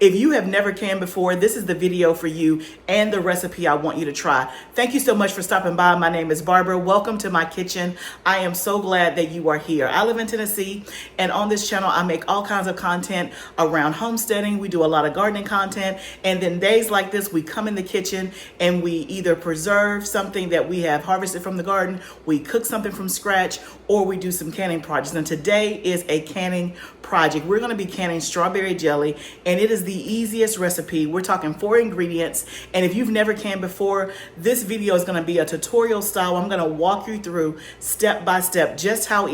If you have never canned before, this is the video for you and the recipe I want you to try. Thank you so much for stopping by. My name is Barbara. Welcome to my kitchen. I am so glad that you are here. I live in Tennessee, and on this channel, I make all kinds of content around homesteading. We do a lot of gardening content, and then days like this, we come in the kitchen and we either preserve something that we have harvested from the garden, we cook something from scratch, or we do some canning projects. And today is a canning project. We're going to be canning strawberry jelly, and it is the easiest recipe. We're talking 4 ingredients, and if you've never canned before, this video is going to be a tutorial style. I'm going to walk you through step by step just how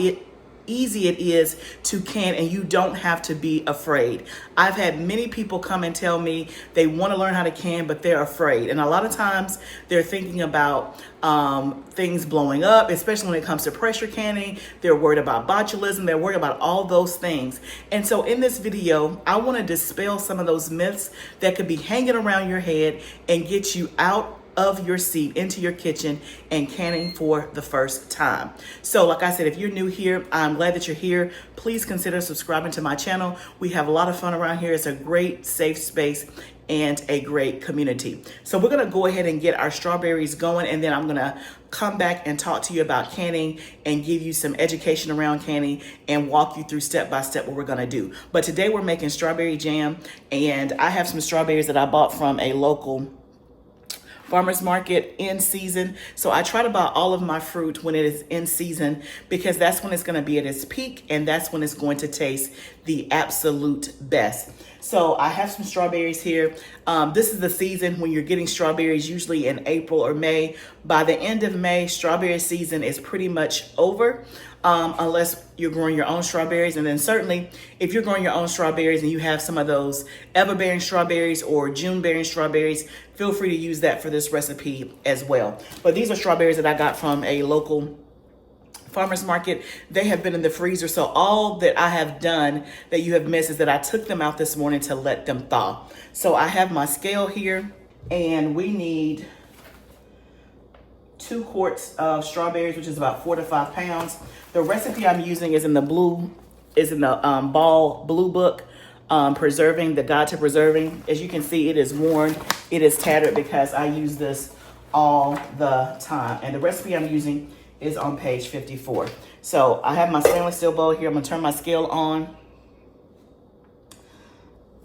easy it is to can, and you don't have to be afraid. I've had many people come and tell me they want to learn how to can, but they're afraid. And a lot of times they're thinking about things blowing up, especially when it comes to pressure canning. They're worried about botulism. They're worried about all those things. And so in this video, I want to dispel some of those myths that could be hanging around your head and get you out of your seat into your kitchen and canning for the first time. So like I said, if you're new here, I'm glad that you're here. Please consider subscribing to my channel. We have a lot of fun around here. It's a great safe space and a great community. So we're gonna go ahead and get our strawberries going, and then I'm gonna come back and talk to you about canning and give you some education around canning and walk you through step by step what we're gonna do. But today we're making strawberry jam, and I have some strawberries that I bought from a local farmer's market in season. So I try to buy all of my fruit when it is in season, because that's when it's going to be at its peak, and that's when it's going to taste the absolute best. So I have some strawberries here. This is the season when you're getting strawberries, usually in April or May. By the end of May, strawberry season is pretty much over, unless you're growing your own strawberries. And then certainly if you're growing your own strawberries and you have some of those ever-bearing strawberries or June-bearing strawberries, feel free to use that for this recipe as well. But these are strawberries that I got from a local farmer's market. They have been in the freezer, so all that I have done that you have missed is that I took them out this morning to let them thaw. So I have my scale here, and we need 2 quarts of strawberries, which is about 4 to 5 pounds. The recipe I'm using is in the Ball Blue Book, Preserving, the Guide to Preserving. As you can see, it is worn, it is tattered, because I use this all the time. And the recipe I'm using is on page 54. So I have my stainless steel bowl here. I'm gonna turn my scale on,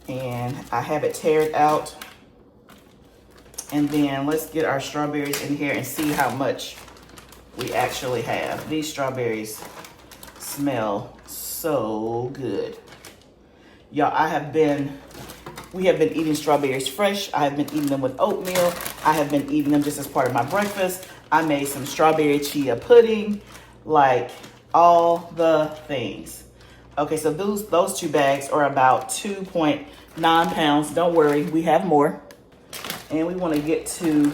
and I have it tared out. And then let's get our strawberries in here and see how much we actually have. These strawberries smell so good. Y'all, we have been eating strawberries fresh. I have been eating them with oatmeal. I have been eating them just as part of my breakfast. I made some strawberry chia pudding, like all the things. Okay, so those 2 bags are about 2.9 pounds. Don't worry, we have more. And we want to get to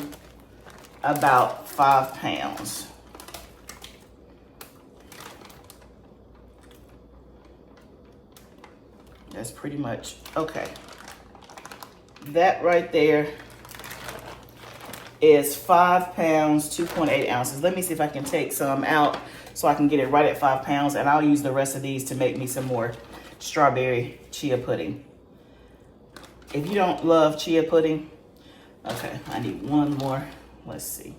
about 5 pounds. That's pretty much, okay. That right there is 5 pounds, 2.8 ounces. Let me see if I can take some out so I can get it right at 5 pounds, and I'll use the rest of these to make me some more strawberry chia pudding. If you don't love chia pudding, okay, I need one more. Let's see.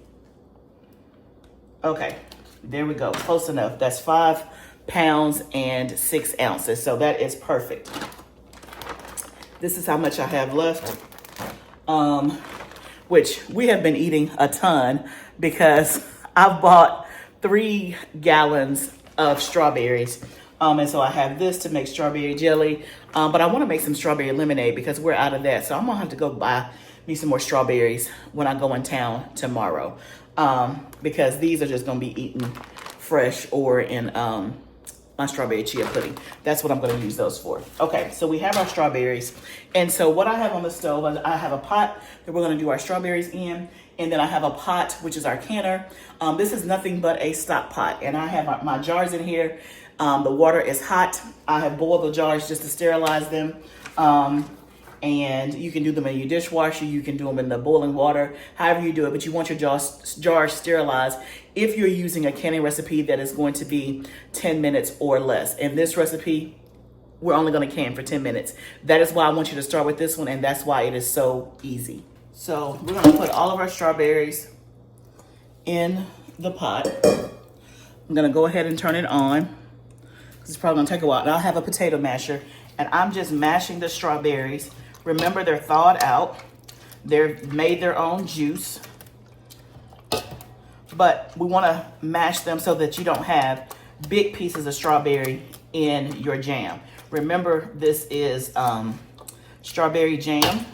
Okay, there we go. Close enough. That's 5 pounds and 6 ounces. So that is perfect. This is how much I have left, which we have been eating a ton, because I've bought 3 gallons of strawberries. And so I have this to make strawberry jelly, but I want to make some strawberry lemonade because we're out of that. So I'm gonna have to go buy me some more strawberries when I go in town tomorrow, because these are just gonna be eaten fresh or in my strawberry chia pudding. That's what I'm gonna use those for. Okay, so we have our strawberries. And so what I have on the stove, I have a pot that we're gonna do our strawberries in, and then I have a pot, which is our canner. This is nothing but a stock pot, and I have my jars in here. The water is hot. I have boiled the jars just to sterilize them. And you can do them in your dishwasher, you can do them in the boiling water, however you do it, but you want your jars sterilized if you're using a canning recipe that is going to be 10 minutes or less. And this recipe we're only gonna can for 10 minutes. That is why I want you to start with this one, and that's why it is so easy. So we're gonna put all of our strawberries in the pot. I'm gonna go ahead and turn it on. It's probably gonna take a while. And I'll have a potato masher, and I'm just mashing the strawberries. Remember, they're thawed out. They've made their own juice, but we wanna mash them so that you don't have big pieces of strawberry in your jam. Remember, this is strawberry jam,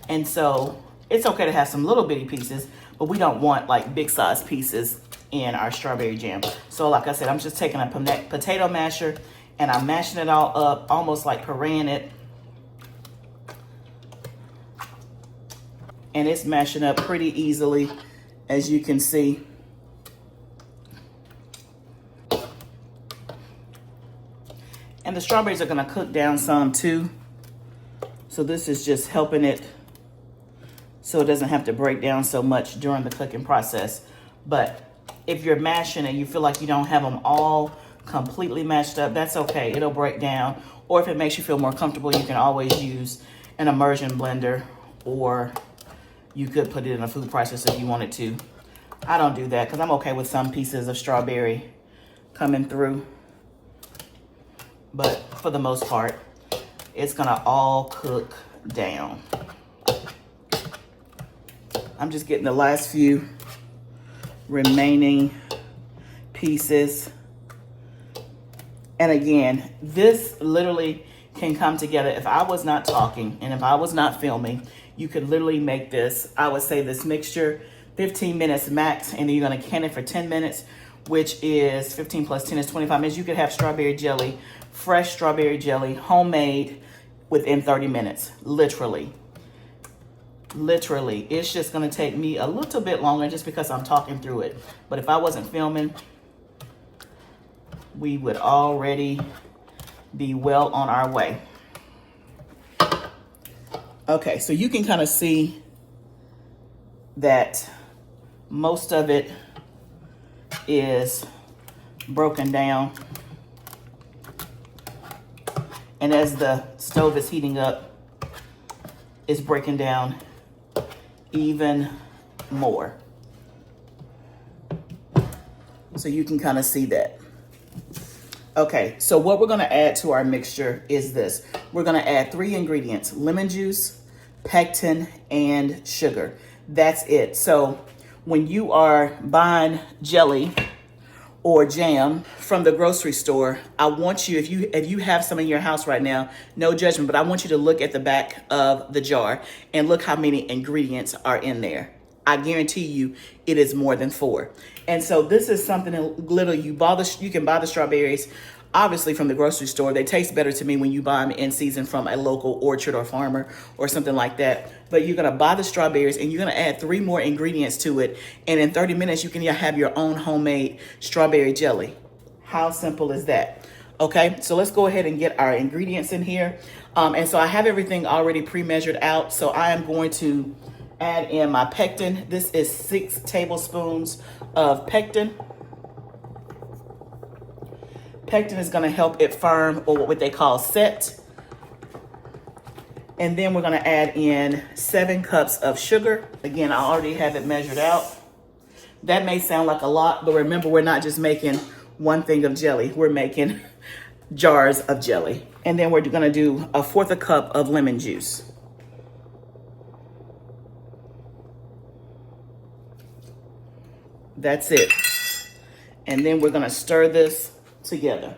and so it's okay to have some little bitty pieces, but we don't want like big size pieces in our strawberry jam. So like I said, I'm just taking a potato masher and I'm mashing it all up, almost like pureeing it. And it's mashing up pretty easily, as you can see. And the strawberries are gonna cook down some too. So this is just helping it so it doesn't have to break down so much during the cooking process. But if you're mashing and you feel like you don't have them all completely mashed up, that's okay, it'll break down. Or if it makes you feel more comfortable, you can always use an immersion blender, or you could put it in a food processor if you wanted to. I don't do that because I'm okay with some pieces of strawberry coming through. But for the most part, it's gonna all cook down. I'm just getting the last few remaining pieces. And again, this literally can come together. If I was not talking and if I was not filming, you could literally make this, I would say this mixture, 15 minutes max, and then you're gonna can it for 10 minutes, which is 15 plus 10 is 25 minutes. You could have strawberry jelly, fresh strawberry jelly, homemade, within 30 minutes, literally. Literally, it's just gonna take me a little bit longer just because I'm talking through it. But if I wasn't filming, we would already be well on our way. Okay, so you can kind of see that most of it is broken down. And as the stove is heating up, it's breaking down even more. So you can kind of see that. Okay, so what we're gonna add to our mixture is this. We're gonna add 3 ingredients: lemon juice, pectin, and sugar. That's it. So when you are buying jelly or jam from the grocery store, I want you, if you have some in your house right now, no judgment, but I want you to look at the back of the jar and look how many ingredients are in there. I guarantee you it is more than 4. And so this is something little you can buy the strawberries obviously from the grocery store. They taste better to me when you buy them in season from a local orchard or farmer or something like that. But you're gonna buy the strawberries and you're gonna add 3 more ingredients to it. And in 30 minutes, you can have your own homemade strawberry jelly. How simple is that? Okay, so let's go ahead and get our ingredients in here. And so I have everything already pre-measured out. So I am going to add in my pectin. This is 6 tablespoons of pectin. Pectin is gonna help it firm, or what they call set. And then we're gonna add in 7 cups of sugar. Again, I already have it measured out. That may sound like a lot, but remember, we're not just making one thing of jelly. We're making jars of jelly. And then we're gonna do 1/4 cup of lemon juice. That's it. And then we're gonna stir this together.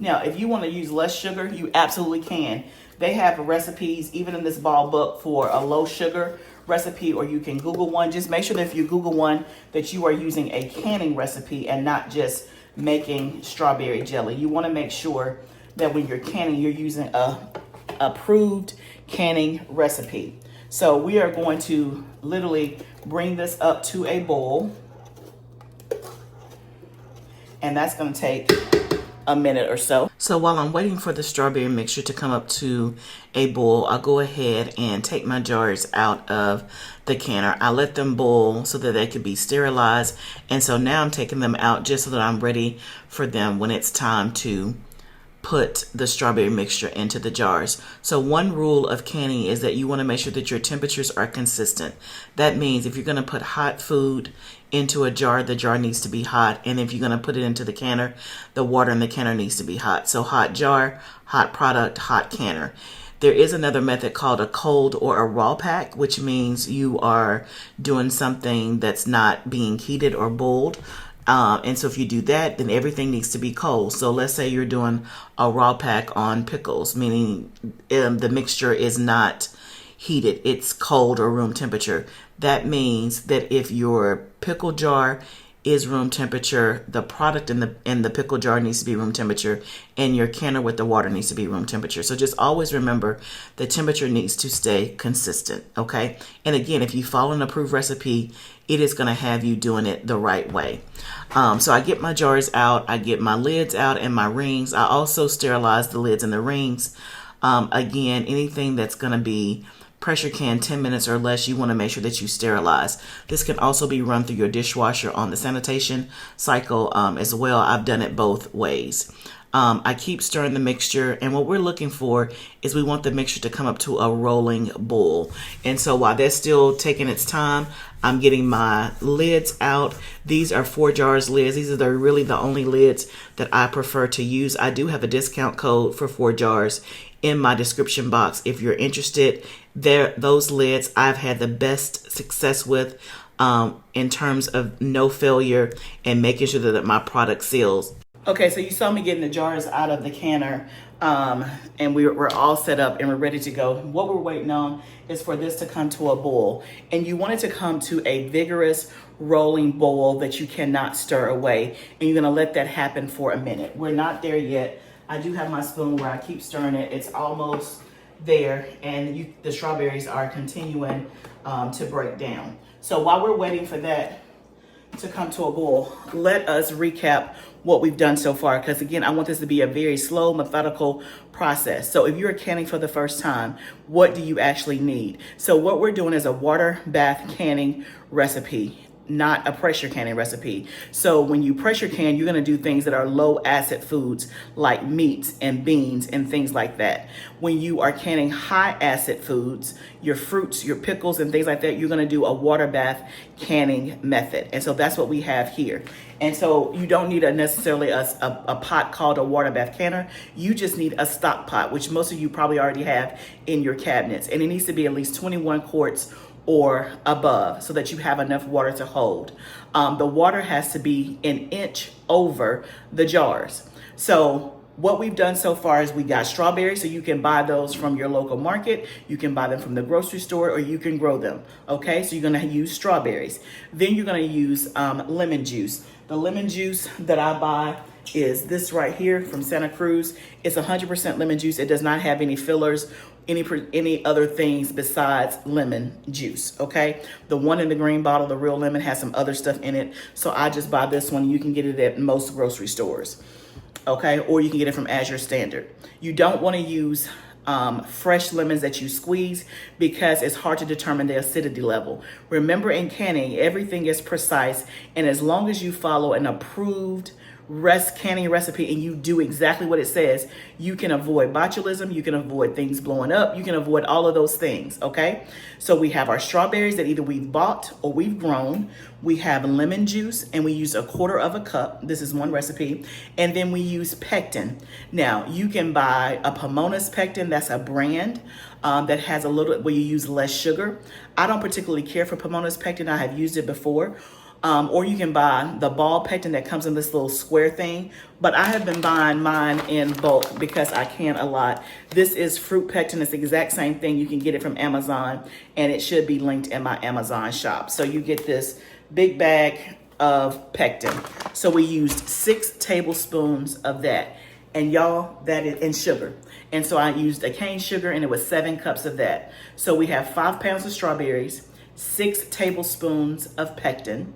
Now, if you want to use less sugar, you absolutely can. They have recipes, even in this ball book, for a low sugar recipe, or you can Google one. Just make sure that if you Google one, that you are using a canning recipe and not just making strawberry jelly. You want to make sure that when you're canning, you're using a approved canning recipe. So we are going to literally bring this up to a boil. And that's gonna take a minute or so. So while I'm waiting for the strawberry mixture to come up to a boil, I'll go ahead and take my jars out of the canner. I let them boil so that they could be sterilized. And so now I'm taking them out just so that I'm ready for them when it's time to put the strawberry mixture into the jars. So one rule of canning is that you want to make sure that your temperatures are consistent. That means if you're going to put hot food into a jar, the jar needs to be hot. And if you're going to put it into the canner, the water in the canner needs to be hot. So hot jar, hot product, hot canner. There is another method called a cold or a raw pack, which means you are doing something that's not being heated or boiled. And so if you do that, then everything needs to be cold. So let's say you're doing a raw pack on pickles, meaning the mixture is not heated, it's cold or room temperature. That means that if your pickle jar is room temperature, the product in the pickle jar needs to be room temperature, and your canner with the water needs to be room temperature. So just always remember the temperature needs to stay consistent, okay? And again, if you follow an approved recipe, it is going to have you doing it the right way. So I get my jars out, I get my lids out and my rings. I also sterilize the lids and the rings. Again, anything that's going to be pressure can 10 minutes or less, you want to make sure that you sterilize. This can also be run through your dishwasher on the sanitation cycle as well. I've done it both ways. I keep stirring the mixture, and what we're looking for is we want the mixture to come up to a rolling boil. And so while that's still taking its time, I'm getting my lids out. These are 4 jars lids. These are really the only lids that I prefer to use. I do have a discount code for 4 jars in my description box if you're interested. Those lids I've had the best success with in terms of no failure and making sure that my product seals. Okay, so you saw me getting the jars out of the canner, and we're all set up and we're ready to go. What we're waiting on is for this to come to a boil, and you want it to come to a vigorous rolling boil that you cannot stir away, and you're gonna let that happen for a minute. We're not there yet. I do have my spoon where I keep stirring it. It's almost there, and the strawberries are continuing to break down. So while we're waiting for that to come to a boil, let us recap what we've done so far, because again, I want this to be a very slow, methodical process. So if you're canning for the first time, what do you actually need? So what we're doing is a water bath canning recipe, not a pressure canning recipe. So when you pressure can, you're going to do things that are low acid foods like meats and beans and things like that. When you are canning high acid foods, your fruits, your pickles and things like that, you're going to do a water bath canning method. And so that's what we have here. And so you don't need necessarily a pot called a water bath canner. You just need a stock pot, which most of you probably already have in your cabinets. And it needs to be at least 21 quarts or above so that you have enough water to hold. The water has to be an inch over the jars. So what we've done so far is we got strawberries, so you can buy those from your local market, you can buy them from the grocery store, or you can grow them, okay? So you're gonna use strawberries. Then you're gonna use lemon juice. The lemon juice that I buy is this right here from Santa Cruz. It's 100% lemon juice. It does not have any fillers, any other things besides lemon juice, okay? The one in the green bottle, the real lemon, has some other stuff in it. So I just buy this one. You can get it at most grocery stores, okay? Or you can get it from Azure Standard. You don't want to use fresh lemons that you squeeze because it's hard to determine the acidity level. Remember, in canning, everything is precise, and as long as you follow an approved canning recipe and you do exactly what it says, you can avoid botulism, you can avoid things blowing up, you can avoid all of those things, okay? So we have our strawberries that either we've bought or we've grown. We have lemon juice, and we use 1/4 cup. This is one recipe. And then we use pectin. Now, you can buy a Pomona's pectin. That's a brand that has a little, where you use less sugar. I don't particularly care for Pomona's pectin. I have used it before. Or you can buy the ball pectin that comes in this little square thing. But I have been buying mine in bulk because I can a lot. This is fruit pectin. It's the exact same thing. You can get it from Amazon, and it should be linked in my Amazon shop. So you get this big bag of pectin. So we used 6 tablespoons of that. And y'all, that is in sugar. And so I used a cane sugar, and it was 7 cups of that. So we have 5 pounds of strawberries, 6 tablespoons of pectin,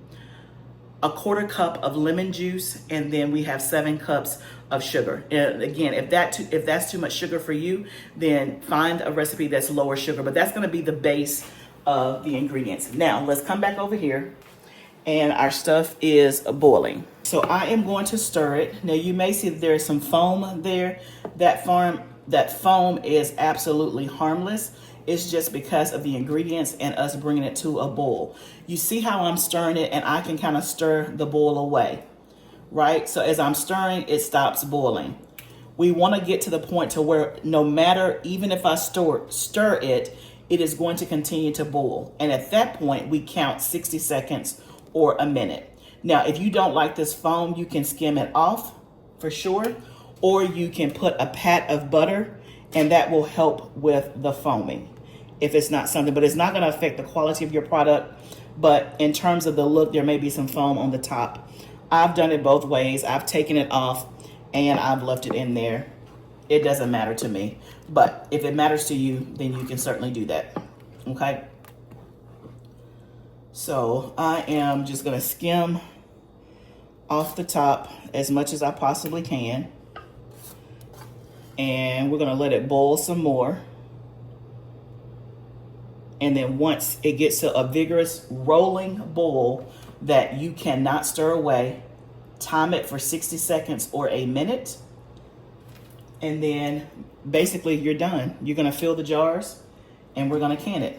1/4 cup of lemon juice, and then we have 7 cups of sugar. And again, if that's too much sugar for you, then find a recipe that's lower sugar, but that's gonna be the base of the ingredients. Now, let's come back over here, and our stuff is boiling. So I am going to stir it. Now you may see that there is some foam there. That foam is absolutely harmless. It's just because of the ingredients and us bringing it to a boil. You see how I'm stirring it, and I can kind of stir the boil away, right? So as I'm stirring, it stops boiling. We want to get to the point to where no matter, even if I stir it, it is going to continue to boil. And at that point, we count 60 seconds or a minute. Now, if you don't like this foam, you can skim it off for sure, or you can put a pat of butter, and that will help with the foaming. If it's not something, but it's not going to affect the quality of your product. But in terms of the look, there may be some foam on the top. I've done it both ways. I've taken it off and I've left it in there. It doesn't matter to me. But if it matters to you, then you can certainly do that. Okay. So I am just going to skim off the top as much as I possibly can. And we're going to let it boil some more. And then once it gets to a vigorous rolling boil that you cannot stir away, time it for 60 seconds or a minute. And then basically you're done. You're going to fill the jars and we're going to can it.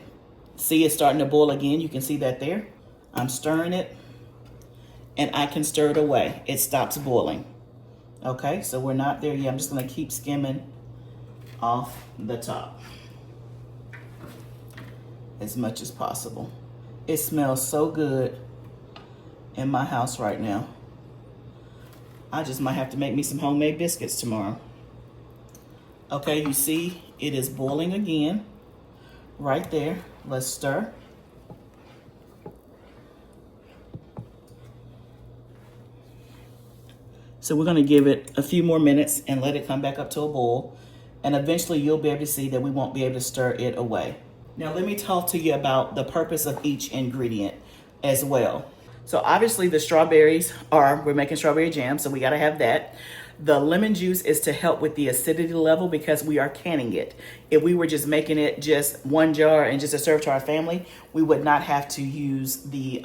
See, it's starting to boil again. You can see that there. I'm stirring it and I can stir it away. It stops boiling. Okay, so we're not there yet. I'm just going to keep skimming off the top as much as possible. It smells so good in my house right now. I just might have to make me some homemade biscuits tomorrow. Okay, you see it is boiling again right there. Let's stir. So we're going to give it a few more minutes and let it come back up to a boil. And eventually you'll be able to see that we won't be able to stir it away. Now let me talk to you about the purpose of each ingredient as well. So obviously the strawberries we're making strawberry jam, so we got to have that. The lemon juice is to help with the acidity level because we are canning it. If we were just making it just one jar and just to serve to our family, we would not have to use the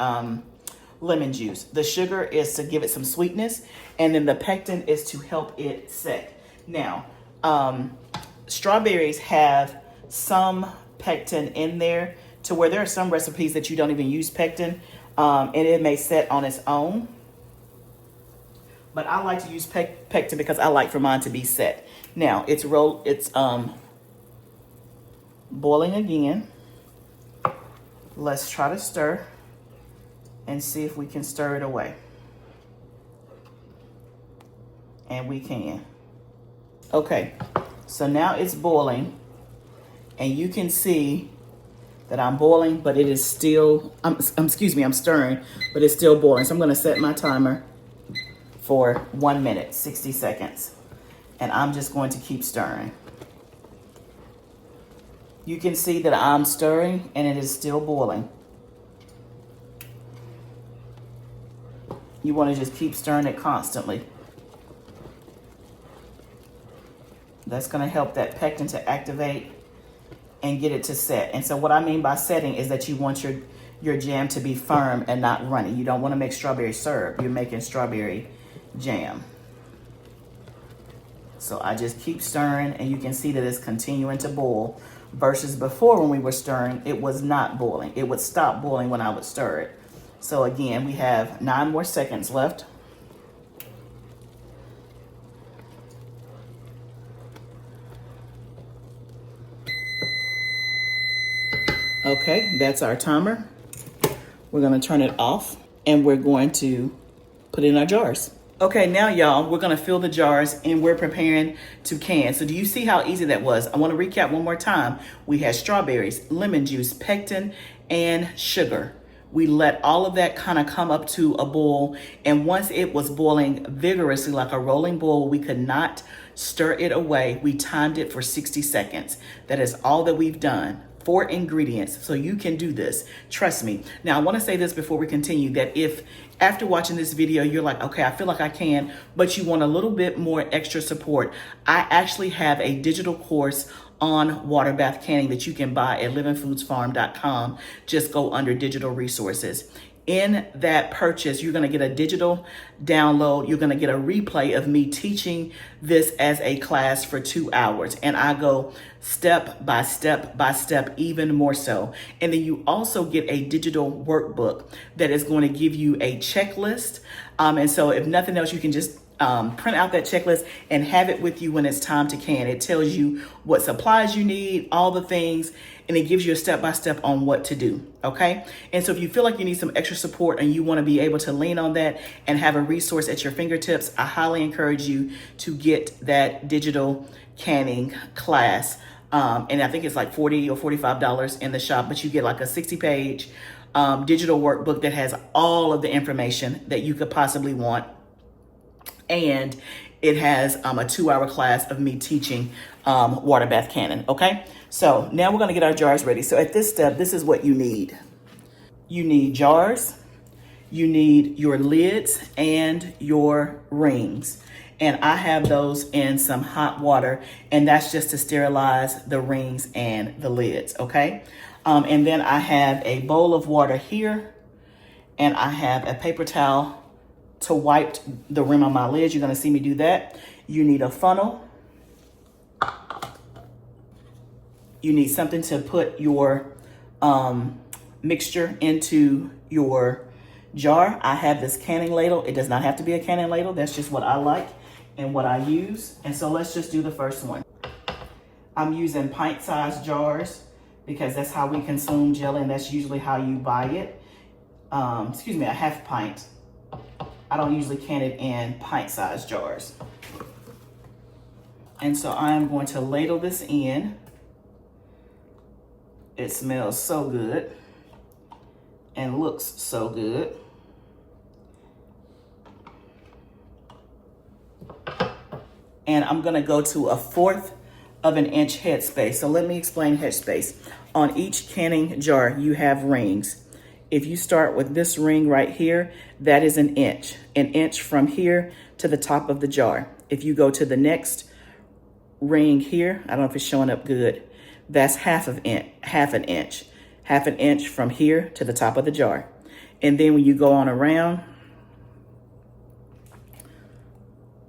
lemon juice. The sugar is to give it some sweetness, and then the pectin is to help it set. Now, strawberries have some pectin in there to where there are some recipes that you don't even use pectin, and it may set on its own. But I like to use pectin because I like for mine to be set. Now it's boiling again. Let's try to stir and see if we can stir it away. And we can. Okay, so now it's boiling. And you can see that I'm boiling, but it is still, I'm stirring, but it's still boiling. So I'm gonna set my timer for 1 minute, 60 seconds. And I'm just going to keep stirring. You can see that I'm stirring and it is still boiling. You wanna just keep stirring it constantly. That's gonna help that pectin to activate and get it to set. And so what I mean by setting is that you want your jam to be firm and not runny. You don't want to make strawberry syrup. You're making strawberry jam. So I just keep stirring and you can see that it's continuing to boil versus before when we were stirring, it was not boiling. It would stop boiling when I would stir it. So again, we have 9 more seconds left. Okay, that's our timer. We're gonna turn it off and we're going to put it in our jars. Okay, now y'all, we're gonna fill the jars and we're preparing to can. So do you see how easy that was? I wanna recap one more time. We had strawberries, lemon juice, pectin, and sugar. We let all of that kind of come up to a boil. And once it was boiling vigorously, like a rolling boil, we could not stir it away. We timed it for 60 seconds. That is all that we've done. 4 ingredients, so you can do this. Trust me. Now, I want to say this before we continue, that if after watching this video, you're like, okay, I feel like I can, but you want a little bit more extra support, I actually have a digital course on water bath canning that you can buy at livingfoodsfarm.com. Just go under digital resources. In that purchase, you're going to get a digital download. You're going to get a replay of me teaching this as a class for 2 hours. And I go step by step by step, even more so. And then you also get a digital workbook that is going to give you a checklist. And so if nothing else, you can just print out that checklist and have it with you when it's time to can. It tells you what supplies you need, all the things, and it gives you a step-by-step on what to do, okay? And so if you feel like you need some extra support and you want to be able to lean on that and have a resource at your fingertips, I highly encourage you to get that digital canning class. And I think it's like $40 or $45 in the shop, but you get like a 60-page digital workbook that has all of the information that you could possibly want. And it has a 2-hour class of me teaching water bath canning, okay? So now we're gonna get our jars ready. So at this step, this is what you need. You need jars, you need your lids and your rings. And I have those in some hot water, and that's just to sterilize the rings and the lids, okay? And then I have a bowl of water here, and I have a paper towel to wipe the rim on my lids. You're gonna see me do that. You need a funnel. You need something to put your mixture into your jar. I have this canning ladle. It does not have to be a canning ladle. That's just what I like and what I use. And so let's just do the first one. I'm using pint-sized jars because that's how we consume jelly, and that's usually how you buy it. Excuse me, a half pint. I don't usually can it in pint-sized jars. And so I'm going to ladle this in. It smells so good and looks so good. And I'm gonna go to a 1/4 of an inch headspace. So let me explain headspace. On each canning jar, you have rings. If you start with this ring right here, that is an inch from here to the top of the jar. If you go to the next ring here, I don't know if it's showing up good, that's half an inch from here to the top of the jar. And then when you go on around,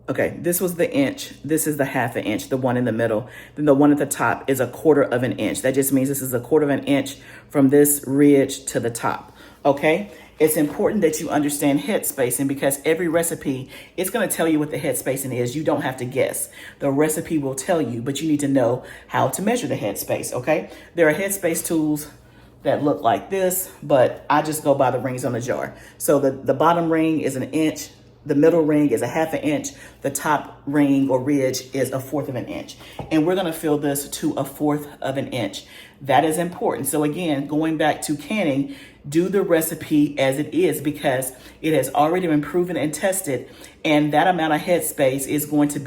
okay, this was the inch, this is the half an inch, the one in the middle. Then the one at the top is a 1/4 of an inch. That just means this is a 1/4 of an inch from this ridge to the top, okay? It's important that you understand head spacing because every recipe, it's gonna tell you what the head spacing is. You don't have to guess. The recipe will tell you, but you need to know how to measure the head space, okay? There are head space tools that look like this, but I just go by the rings on the jar. So the bottom ring is an inch, the middle ring is a half an inch, the top ring or ridge is a 1/4 of an inch. And we're gonna fill this to a 1/4 of an inch. That is important. So again, going back to canning, do the recipe as it is because it has already been proven and tested, and that amount of headspace is going to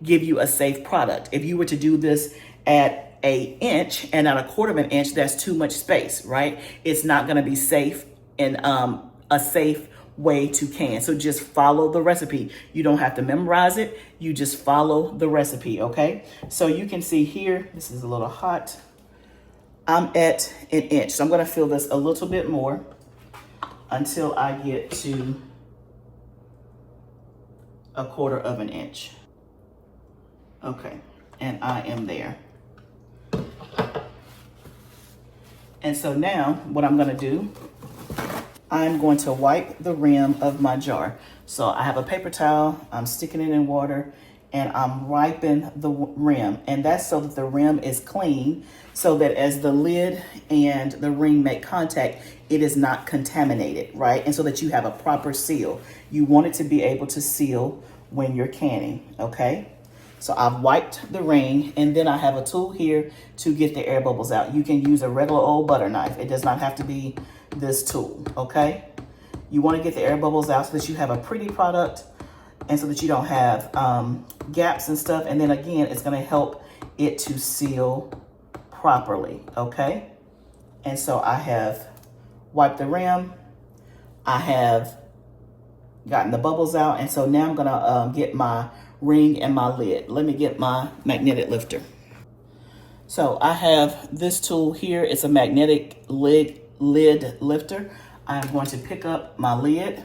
give you a safe product. If you were to do this at an inch and not a 1/4 of an inch, that's too much space, right? It's not gonna be safe and a safe way to can. So just follow the recipe. You don't have to memorize it. You just follow the recipe, okay? So you can see here, this is a little hot. I'm at an inch. So I'm gonna fill this a little bit more until I get to a 1/4 of an inch. Okay, and I am there. And so now what I'm gonna do, I'm going to wipe the rim of my jar. So I have a paper towel, I'm sticking it in water, and I'm wiping the rim. And that's so that the rim is clean, so that as the lid and the ring make contact, it is not contaminated, right? And so that you have a proper seal. You want it to be able to seal when you're canning, okay? So I've wiped the ring, and then I have a tool here to get the air bubbles out. You can use a regular old butter knife. It does not have to be this tool, okay? You want to get the air bubbles out so that you have a pretty product and so that you don't have gaps and stuff. And then again, it's going to help it to seal properly, okay? And so I have wiped the rim. I have gotten the bubbles out. And so now I'm going to get my ring and my lid. Let me get my magnetic lifter. So I have this tool here. It's a magnetic lid lifter. I am going to pick up my lid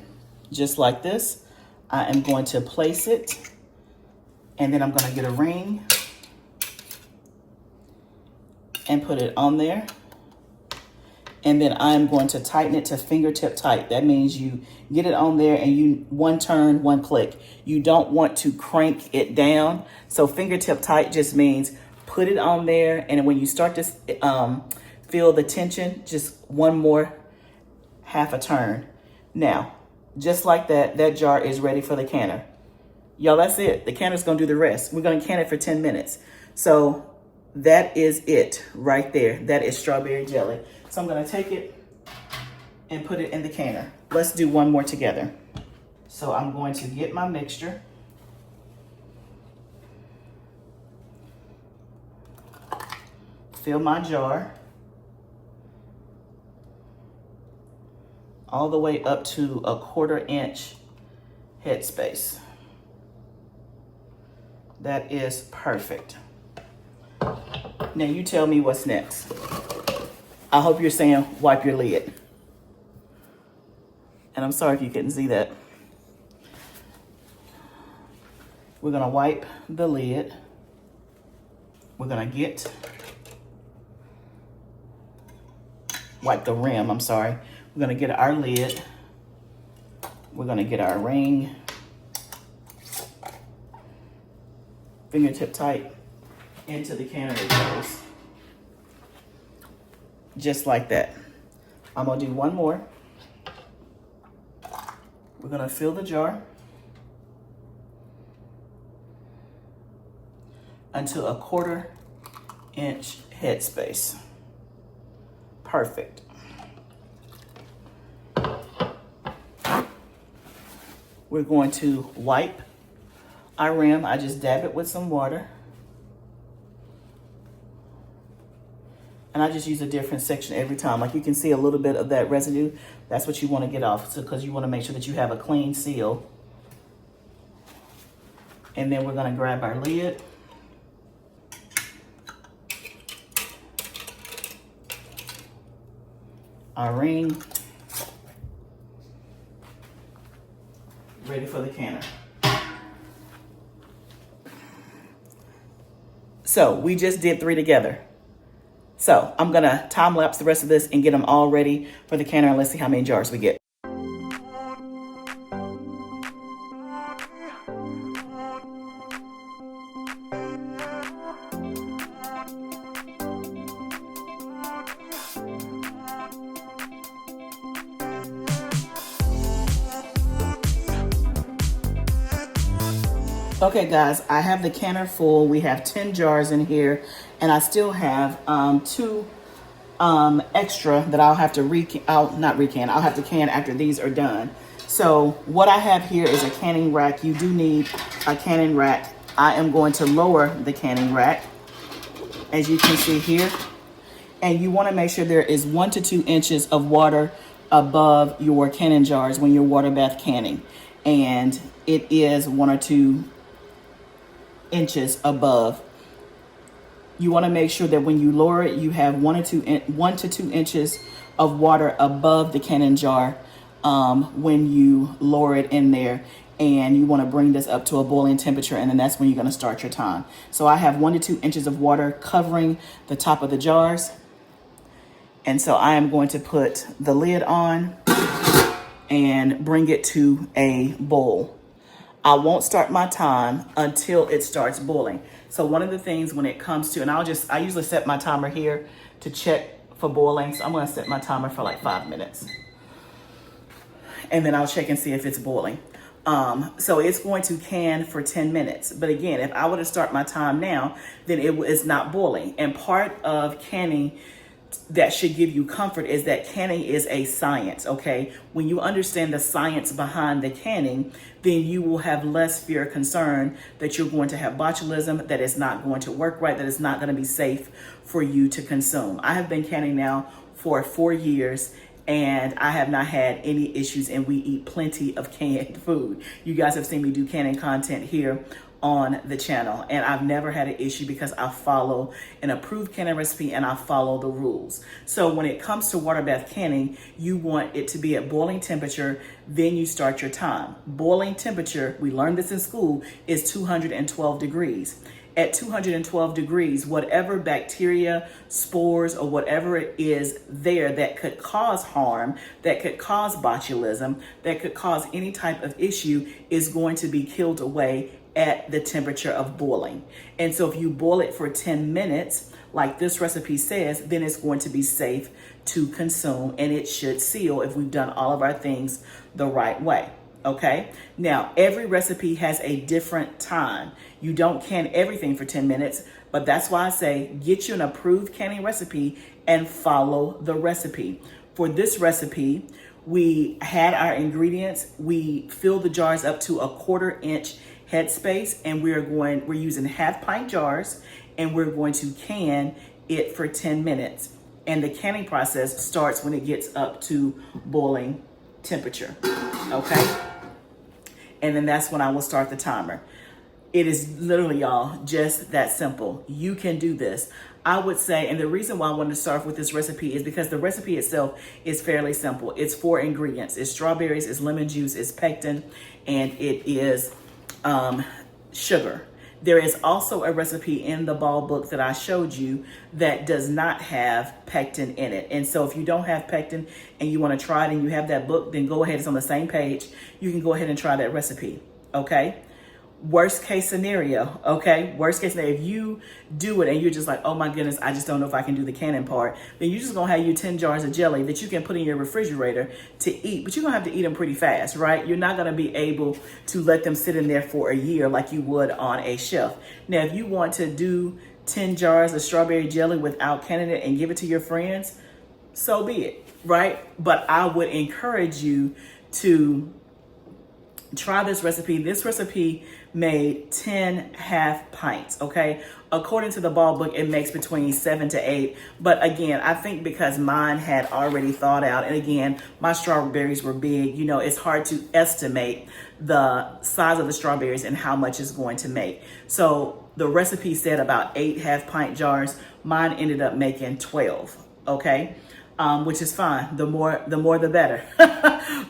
just like this. I am going to place it, and then I'm going to get a ring and put it on there. And then I'm going to tighten it to fingertip tight. That means you get it on there and you one turn, one click. You don't want to crank it down. So fingertip tight just means put it on there, and when you start to feel the tension, just one more half a turn. Now, just like that, that jar is ready for the canner. Y'all, that's it. The canner's gonna do the rest. We're gonna can it for 10 minutes. So that is it right there. That is strawberry jelly. So I'm gonna take it and put it in the canner. Let's do one more together. So I'm going to get my mixture. Fill my jar all the way up to a 1/4 inch headspace. That is perfect. Now you tell me what's next. I hope you're saying wipe your lid. And I'm sorry if you couldn't see that. We're gonna wipe the lid. We're gonna wipe the rim, I'm sorry. We're gonna get our lid. We're gonna get our ring. Fingertip tight into the canner it goes. Just like that. I'm gonna do one more. We're gonna fill the jar until a 1/4 inch headspace. Perfect. We're going to wipe our rim. I just dab it with some water. And I just use a different section every time. Like you can see a little bit of that residue. That's what you want to get off, because you want to make sure that you have a clean seal. And then we're going to grab our lid. Our ring. Ready for the canner. So we just did 3 together. So I'm gonna time lapse the rest of this and get them all ready for the canner, and let's see how many jars we get. Okay guys, I have the canner full. We have 10 jars in here, and I still have 2 extra that I'll have to I'll have to can after these are done. So what I have here is a canning rack. You do need a canning rack. I am going to lower the canning rack, as you can see here. And you want to make sure there is 1 to 2 inches of water above your canning jars when you're water bath canning. And it is 1 or 2 inches above. You want to make sure that when you lower it, you have 1 to 2 inches of water above the canning jar when you lower it in there. And you want to bring this up to a boiling temperature, and then that's when you're going to start your time. So I have 1 to 2 inches of water covering the top of the jars. And so I am going to put the lid on and bring it to a boil. I won't start my time until it starts boiling. So one of the things when it comes to, and I usually set my timer here to check for boiling. So I'm gonna set my timer for like 5 minutes. And then I'll check and see if it's boiling. So it's going to can for 10 minutes. But again, if I were to start my time now, then it is not boiling. And part of canning that should give you comfort is that canning is a science, okay? When you understand the science behind the canning, then you will have less fear or concern that you're going to have botulism, that it's not going to work right, that it's not going to be safe for you to consume. I have been canning now for 4 years, and I have not had any issues, and we eat plenty of canned food. You guys have seen me do canning content here on the channel, and I've never had an issue because I follow an approved canning recipe and I follow the rules. So when it comes to water bath canning, you want it to be at boiling temperature, then you start your time. Boiling temperature, we learned this in school, is 212 degrees. At 212 degrees, whatever bacteria, spores, or whatever it is there that could cause harm, that could cause botulism, that could cause any type of issue is going to be killed away at the temperature of boiling. And so if you boil it for 10 minutes, like this recipe says, then it's going to be safe to consume, and it should seal if we've done all of our things the right way. Okay, now every recipe has a different time. You don't can everything for 10 minutes, but that's why I say get you an approved canning recipe and follow the recipe. For this recipe, we had our ingredients. We filled the jars up to a 1/4 inch headspace, and we're using 1/2 pint jars, and we're going to can it for 10 minutes. And the canning process starts when it gets up to boiling temperature. Okay. And then that's when I will start the timer. It is literally, y'all, just that simple. You can do this. I would say, and the reason why I wanted to start with this recipe is because the recipe itself is fairly simple. It's 4 ingredients. It's strawberries, it's lemon juice, it's pectin, and it is sugar. There is also a recipe in the ball book that I showed you that does not have pectin in it. And so if you don't have pectin and you want to try it and you have that book, then go ahead. It's on the same page. You can go ahead and try that recipe. Okay. Worst case scenario. Okay. Worst case scenario. If you do it and you're just like, oh my goodness, I just don't know if I can do the canning part, then you're just going to have your 10 jars of jelly that you can put in your refrigerator to eat, but you're going to have to eat them pretty fast, right? You're not going to be able to let them sit in there for a year like you would on a shelf. Now, if you want to do 10 jars of strawberry jelly without canning it and give it to your friends, so be it, right? But I would encourage you to try this recipe. This recipe made 10 1/2 pints, okay? According to the ball book, it makes between 7 to 8. But again, I think because mine had already thawed out, and again, my strawberries were big, you know, it's hard to estimate the size of the strawberries and how much it's going to make. So the recipe said about 8 1/2 pint jars. Mine ended up making 12, okay? Which is fine. The more the better.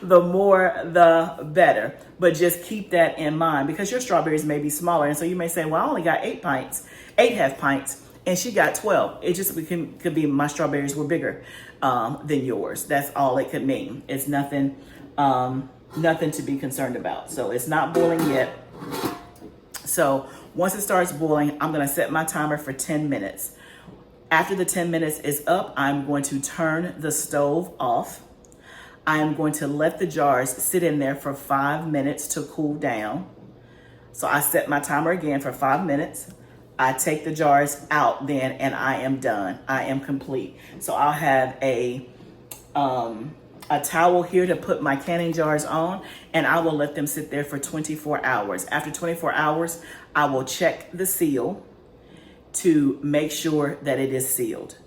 The more the better. But just keep that in mind because your strawberries may be smaller. And so you may say, well, I only got 8 1/2 pints, and she got 12. It just could be my strawberries were bigger than yours. That's all it could mean. It's nothing to be concerned about. So it's not boiling yet. So once it starts boiling, I'm going to set my timer for 10 minutes. After the 10 minutes is up, I'm going to turn the stove off. I am going to let the jars sit in there for 5 minutes to cool down. So I set my timer again for 5 minutes. I take the jars out then, and I am done. I am complete. So I'll have a towel here to put my canning jars on, and I will let them sit there for 24 hours. After 24 hours, I will check the seal to make sure that it is sealed.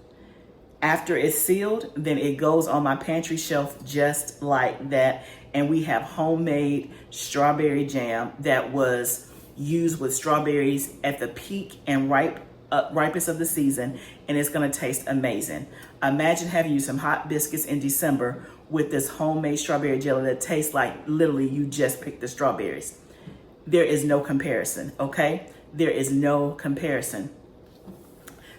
After it's sealed, then it goes on my pantry shelf just like that. And we have homemade strawberry jam that was used with strawberries at the peak and ripest of the season, and it's gonna taste amazing. Imagine having you some hot biscuits in December with this homemade strawberry jelly that tastes like literally you just picked the strawberries. There is no comparison, okay? There is no comparison.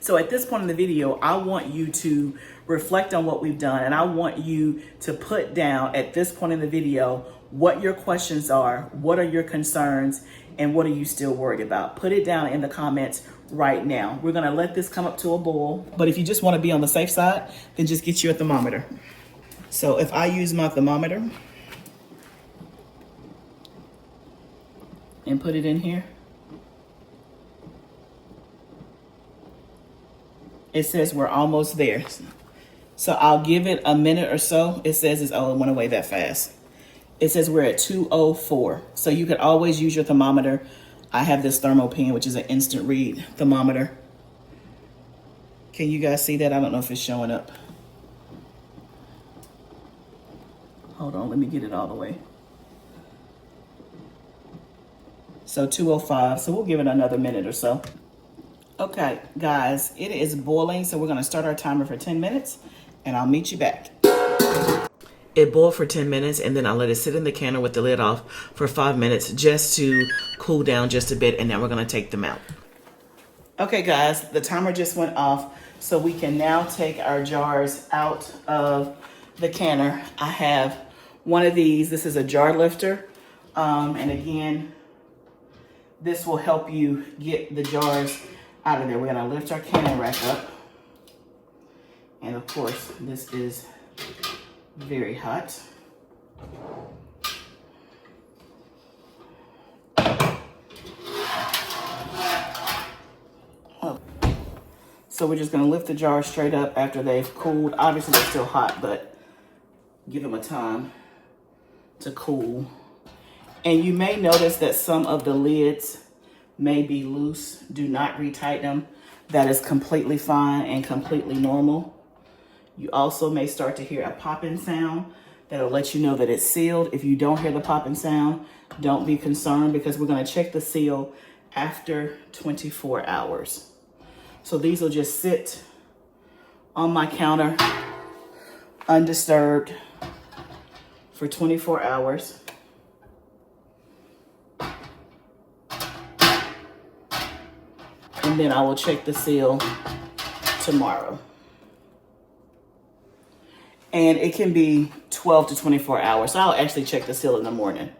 So at this point in the video, I want you to reflect on what we've done, and I want you to put down at this point in the video what your questions are, what are your concerns, and what are you still worried about. Put it down in the comments right now. We're gonna let this come up to a boil, but if you just wanna be on the safe side, then just get you a thermometer. So if I use my thermometer and put it in here, it says we're almost there. So I'll give it a minute or so. It says it went away that fast. It says we're at 204. So you could always use your thermometer. I have this thermo pen, which is an instant read thermometer. Can you guys see that? I don't know if it's showing up. Hold on, let me get it all the way. So 2:05, so we'll give it another minute or so. Okay, guys, it is boiling, so we're gonna start our timer for 10 minutes, and I'll meet you back. It boiled for 10 minutes, and then I let it sit in the canner with the lid off for 5 minutes just to cool down just a bit, and now we're gonna take them out. Okay, guys, the timer just went off, so we can now take our jars out of the canner. I have one of these. This is a jar lifter, and again, this will help you get the jars out of there. We're gonna lift our canning rack up. And of course, this is very hot. So we're just gonna lift the jars straight up after they've cooled. Obviously they're still hot, but give them a time to cool. And you may notice that some of the lids may be loose. Do not retighten them. That is completely fine and completely normal. You also may start to hear a popping sound that'll let you know that it's sealed. If you don't hear the popping sound, don't be concerned, because we're gonna check the seal after 24 hours. So these will just sit on my counter undisturbed for 24 hours. And then I will check the seal tomorrow. And it can be 12 to 24 hours. So I'll actually check the seal in the morning.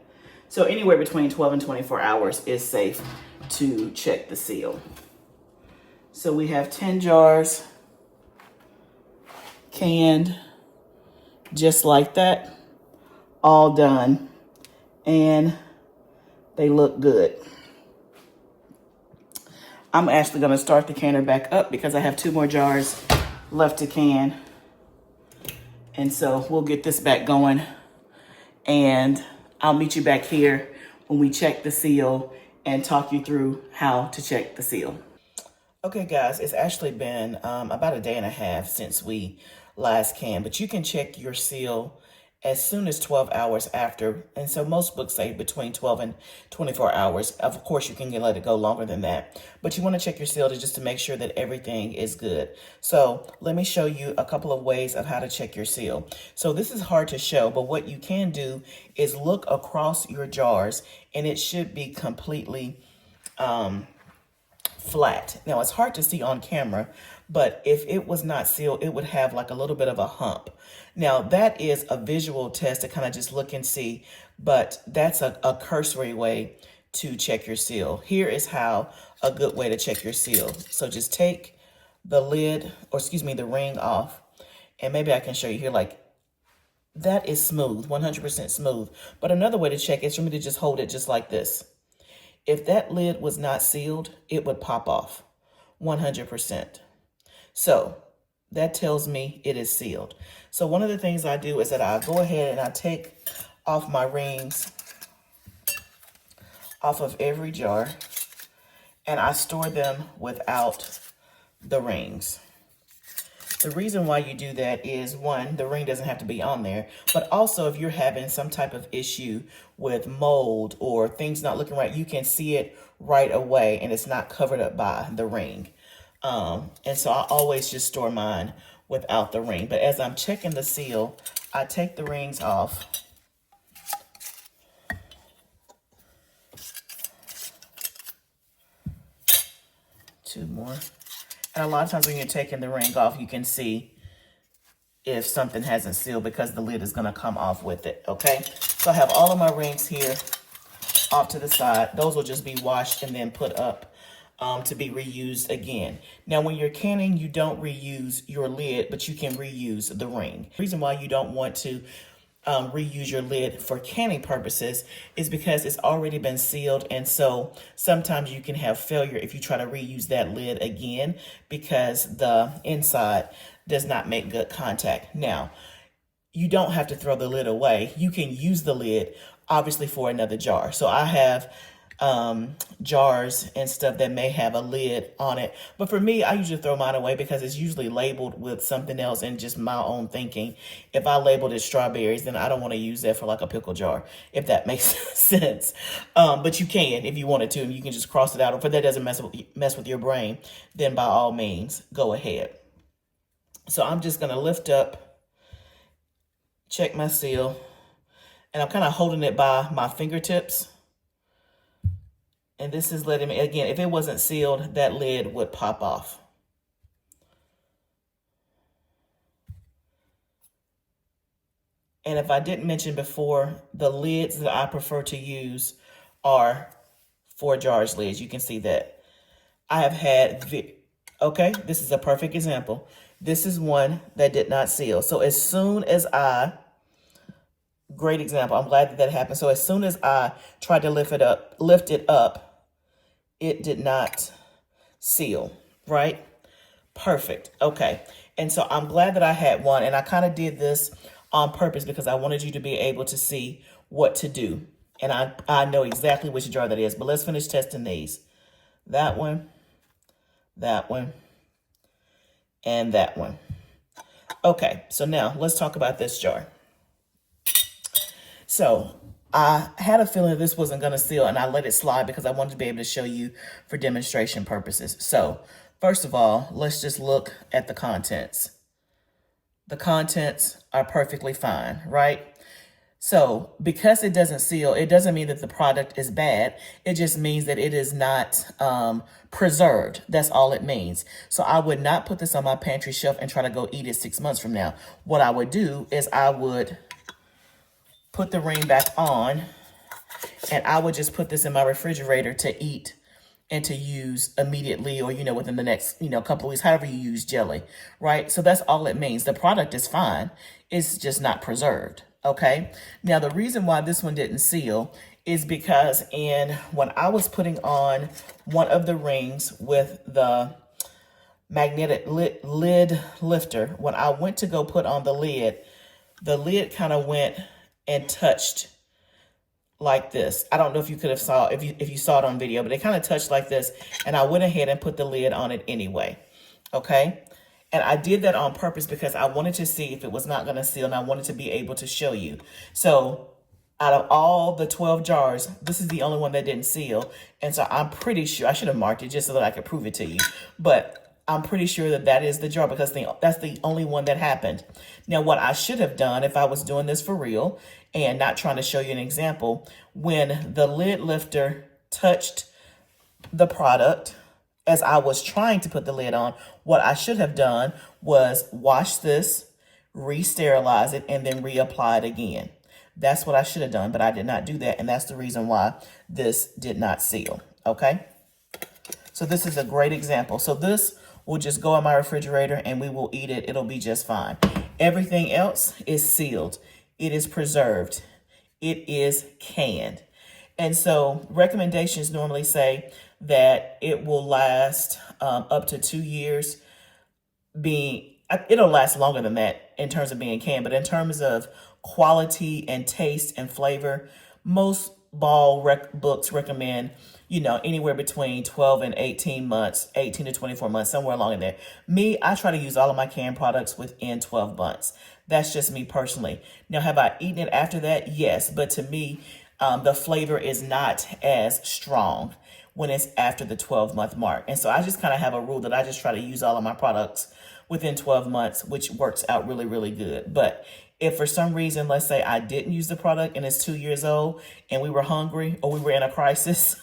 So anywhere between 12 and 24 hours is safe to check the seal. So we have 10 jars canned, just like that, all done. And they look good. I'm actually gonna start the canner back up because I have 2 more jars left to can. And so we'll get this back going, and I'll meet you back here when we check the seal and talk you through how to check the seal. Okay, guys, it's actually been about a day and a half since we last canned, but you can check your seal as soon as 12 hours after. And so most books say between 12 and 24 hours. Of course, you can let it go longer than that, but you want to check your seal just to make sure that everything is good. So let me show you a couple of ways of how to check your seal. So this is hard to show, but what you can do is look across your jars, and it should be completely flat. Now, it's hard to see on camera, but if it was not sealed, it would have like a little bit of a hump. Now, that is a visual test to kind of just look and see, but that's a cursory way to check your seal. Here is how a good way to check your seal. So just take the lid, or excuse me, the ring off, and maybe I can show you here, like that is smooth, 100% smooth. But another way to check is for me to just hold it just like this. If that lid was not sealed, it would pop off 100%. So that tells me it is sealed. So one of the things I do is that I go ahead and I take off my rings off of every jar, and I store them without the rings. The reason why you do that is, one, the ring doesn't have to be on there, but also if you're having some type of issue with mold or things not looking right, you can see it right away and it's not covered up by the ring. And so I always just store mine without the ring. But as I'm checking the seal, I take the rings off. Two more. And a lot of times when you're taking the ring off, you can see if something hasn't sealed because the lid is going to come off with it, okay? So I have all of my rings here off to the side. Those will just be washed and then put up to be reused again. Now, when you're canning, you don't reuse your lid, but you can reuse the ring. The reason why you don't want to reuse your lid for canning purposes is because it's already been sealed, and so sometimes you can have failure if you try to reuse that lid again because the inside does not make good contact. Now, you don't have to throw the lid away. You can use the lid obviously for another jar. So I have jars and stuff that may have a lid on it. But for me, I usually throw mine away because it's usually labeled with something else and just my own thinking. If I labeled it strawberries, then I don't want to use that for like a pickle jar, if that makes sense. But you can if you wanted to, and you can just cross it out. If that doesn't mess with your brain, then by all means, go ahead. So I'm just going to lift up, check my seal, and I'm kind of holding it by my fingertips. And this is letting me, again, if it wasn't sealed, that lid would pop off. And if I didn't mention before, the lids that I prefer to use are 4 jars lids. You can see that. I have had, okay, this is a perfect example. This is one that did not seal. So as soon as great example, I'm glad that happened. So as soon as I tried to lift it up, it did not seal, right? Perfect. Okay. And so I'm glad that I had one, and I kind of did this on purpose because I wanted you to be able to see what to do. And I know exactly which jar that is, but let's finish testing these. That one, and that one. Okay, so now let's talk about this jar. So I had a feeling this wasn't going to seal, and I let it slide because I wanted to be able to show you for demonstration purposes. So first of all, let's just look at the contents. The contents are perfectly fine, right? So because it doesn't seal, it doesn't mean that the product is bad. It just means that it is not preserved. That's all it means. So I would not put this on my pantry shelf and try to go eat it 6 months from now. What I would do is I would put the ring back on, and I would just put this in my refrigerator to eat and to use immediately, or, within the next, couple of weeks, however you use jelly, right? So that's all it means. The product is fine. It's just not preserved, okay? Now, the reason why this one didn't seal is because when I was putting on one of the rings with the magnetic lid lifter, when I went to go put on the lid kind of went and touched like this. I don't know if you could have saw, if you saw it on video, but it kind of touched like this, and I went ahead and put the lid on it anyway, okay? And I did that on purpose because I wanted to see if it was not going to seal, and I wanted to be able to show you. So out of all the 12 jars, this is the only one that didn't seal, and so I'm pretty sure, I should have marked it just so that I could prove it to you, but I'm pretty sure that that is the jar because that's the only one that happened. Now, what I should have done if I was doing this for real and not trying to show you an example, when the lid lifter touched the product as I was trying to put the lid on, what I should have done was wash this, re-sterilize it, and then reapply it again. That's what I should have done, but I did not do that, and that's the reason why this did not seal, okay? So this is a great example. So this will just go in my refrigerator and we will eat it. It'll be just fine. Everything else is sealed. It is preserved. It is canned. And so recommendations normally say that it will last up to 2 years. It'll last longer than that in terms of being canned, but in terms of quality and taste and flavor, most books recommend anywhere between 12 and 18 months, 18 to 24 months, somewhere along in there. Me, I try to use all of my canned products within 12 months. That's just me personally. Now, have I eaten it after that? Yes, but to me, the flavor is not as strong when it's after the 12-month mark. And so I just kind of have a rule that I just try to use all of my products within 12 months, which works out really, really good. But if for some reason, let's say I didn't use the product and it's 2 years old and we were hungry or we were in a crisis,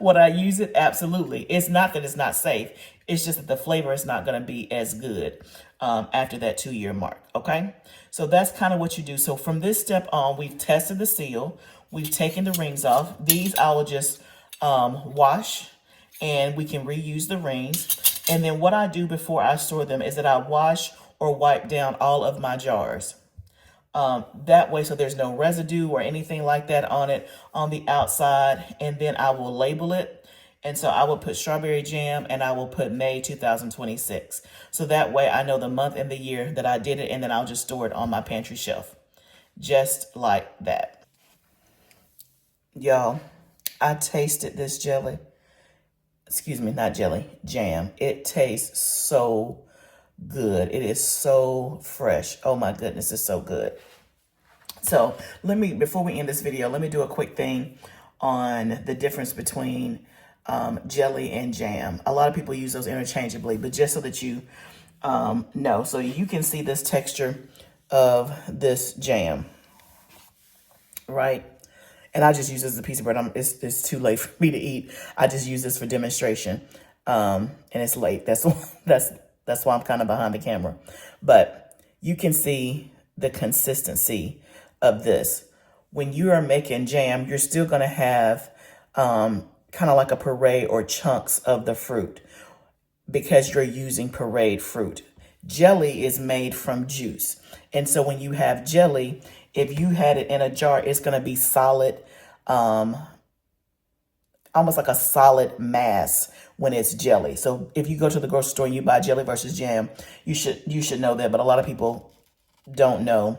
would I use it? Absolutely. It's not that it's not safe. It's just that the flavor is not going to be as good after that 2-year mark. Okay. So that's kind of what you do. So from this step on, we've tested the seal. We've taken the rings off. These I will just wash, and we can reuse the rings. And then what I do before I store them is that I wash or wipe down all of my jars. That way, so there's no residue or anything like that on it on the outside. And then I will label it. And so I will put strawberry jam and I will put May 2026. So that way I know the month and the year that I did it, and then I'll just store it on my pantry shelf. Just like that. Y'all, I tasted this jelly. Excuse me, not jelly, jam. It tastes so good. It is so fresh. Oh my goodness, it's so good. So before we end this video, let me do a quick thing on the difference between jelly and jam. A lot of people use those interchangeably, but just so that you know, so you can see this texture of this jam, right? And I just use this as a piece of bread. It's too late for me to eat. I just use this for demonstration, and it's late. That's why I'm kind of behind the camera. But you can see the consistency of this. When you are making jam, you're still going to have kind of like a puree or chunks of the fruit because you're using pureed fruit. Jelly is made from juice. And so when you have jelly, if you had it in a jar, it's going to be solid, almost like a solid mass when it's jelly. So if you go to the grocery store and you buy jelly versus jam, you should know that. But a lot of people don't know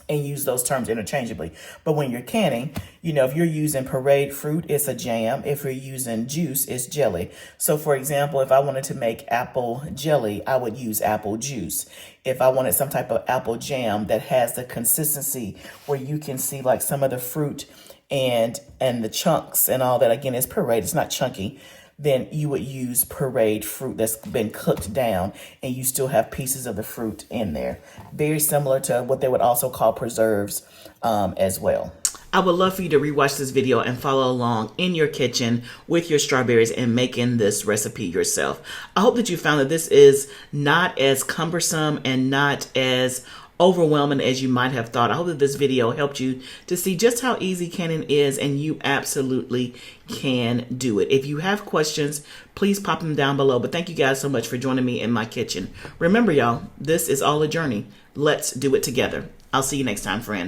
and use those terms interchangeably. But when you're canning, you know, if you're using pureed fruit, it's a jam. If you're using juice, it's jelly. So for example, if I wanted to make apple jelly, I would use apple juice. If I wanted some type of apple jam that has the consistency where you can see like some of the fruit and the chunks and all that, again, it's pureed, it's not chunky, then you would use pureed fruit that's been cooked down and you still have pieces of the fruit in there. Very similar to what they would also call preserves as well. I would love for you to rewatch this video and follow along in your kitchen with your strawberries and making this recipe yourself. I hope that you found that this is not as cumbersome and not as overwhelming as you might have thought. I hope that this video helped you to see just how easy canning is, and you absolutely can do it. If you have questions, please pop them down below. But thank you guys so much for joining me in my kitchen. Remember, y'all, this is all a journey. Let's do it together. I'll see you next time, friend.